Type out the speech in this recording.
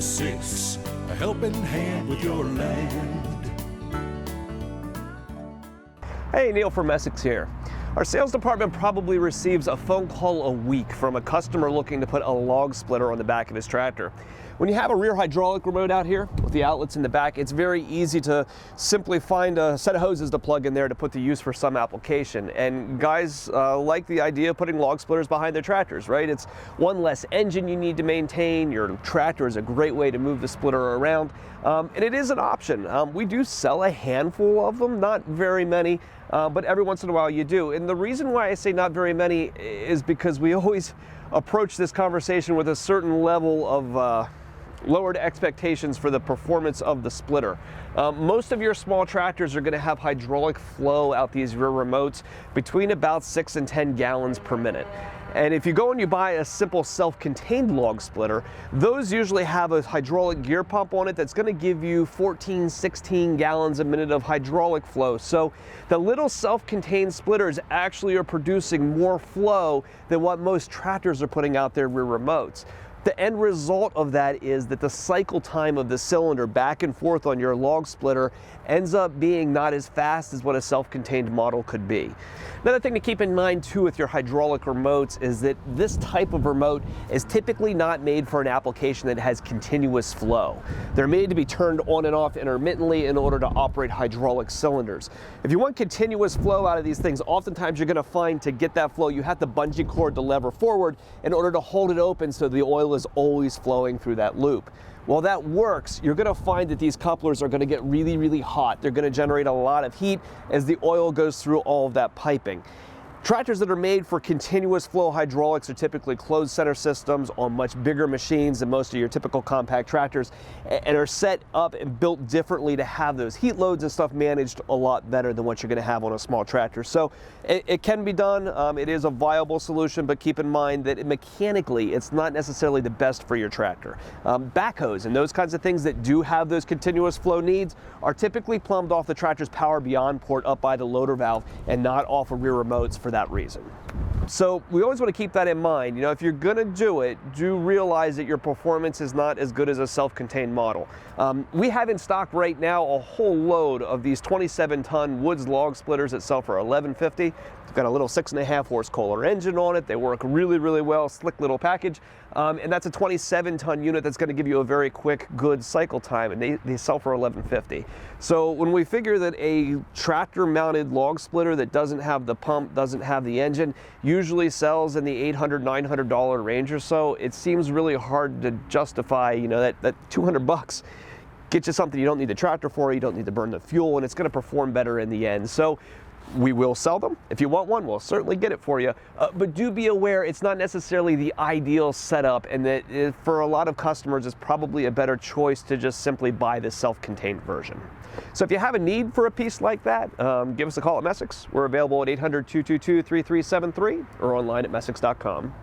Essex, a helping hand with your land. Hey, Neil from Essex here. Our sales department probably receives a phone call a week from a customer looking to put a log splitter on the back of his tractor. When you have a rear hydraulic remote out here with the outlets in the back, it's very easy to simply find a set of hoses to plug in there to put to use for some application. And guys like the idea of putting log splitters behind their tractors, right? It's one less engine you need to maintain. Your tractor is a great way to move the splitter around. And it is an option. We do sell a handful of them, not very many, but every once in a while you do. And the reason why I say not very many is because we always approach this conversation with a certain level of lowered expectations for the performance of the splitter. Most of your small tractors are going to have hydraulic flow out these rear remotes between about 6 and 10 gallons per minute. And if you go and you buy a simple self-contained log splitter, those usually have a hydraulic gear pump on it that's going to give you 14, 16 gallons a minute of hydraulic flow. So the little self-contained splitters actually are producing more flow than what most tractors are putting out their rear remotes. The end result of that is that the cycle time of the cylinder back and forth on your log splitter ends up being not as fast as what a self-contained model could be. Another thing to keep in mind too with your hydraulic remotes is that this type of remote is typically not made for an application that has continuous flow. They're made to be turned on and off intermittently in order to operate hydraulic cylinders. If you want continuous flow out of these things, oftentimes you're going to find to get that flow you have to bungee cord the lever forward in order to hold it open so the oil is always flowing through that loop. While that works, you're going to find that these couplers are going to get really, really hot. They're going to generate a lot of heat as the oil goes through all of that piping. Tractors that are made for continuous flow hydraulics are typically closed center systems on much bigger machines than most of your typical compact tractors, and are set up and built differently to have those heat loads and stuff managed a lot better than what you're going to have on a small tractor. So it can be done. It is a viable solution, but keep in mind that mechanically it's not necessarily the best for your tractor. Backhoes and those kinds of things that do have those continuous flow needs are typically plumbed off the tractor's power beyond port up by the loader valve and not off of rear remotes for that reason. So we always want to keep that in mind. You know, if you're going to do it, do realize that your performance is not as good as a self-contained model. We have in stock right now a whole load of these 27-ton Woods log splitters that sell for $11.50. They've got a little 6.5 horsepower engine on it. They work really, really well, slick little package. And that's a 27-ton unit that's going to give you a very quick, good cycle time, and they sell for $11.50. So when we figure that a tractor-mounted log splitter that doesn't have the pump, doesn't have the engine, usually sells in the $800, $900 range or so, it seems really hard to justify, you know, that $200 get you something you don't need the tractor for, you don't need to burn the fuel, and it's going to perform better in the end. So we will sell them. If you want one, we'll certainly get it for you. But do be aware it's not necessarily the ideal setup, and that for a lot of customers it's probably a better choice to just simply buy the self-contained version. So if you have a need for a piece like that, give us a call at Messex. We're available at 800-222-3373 or online at Messex.com.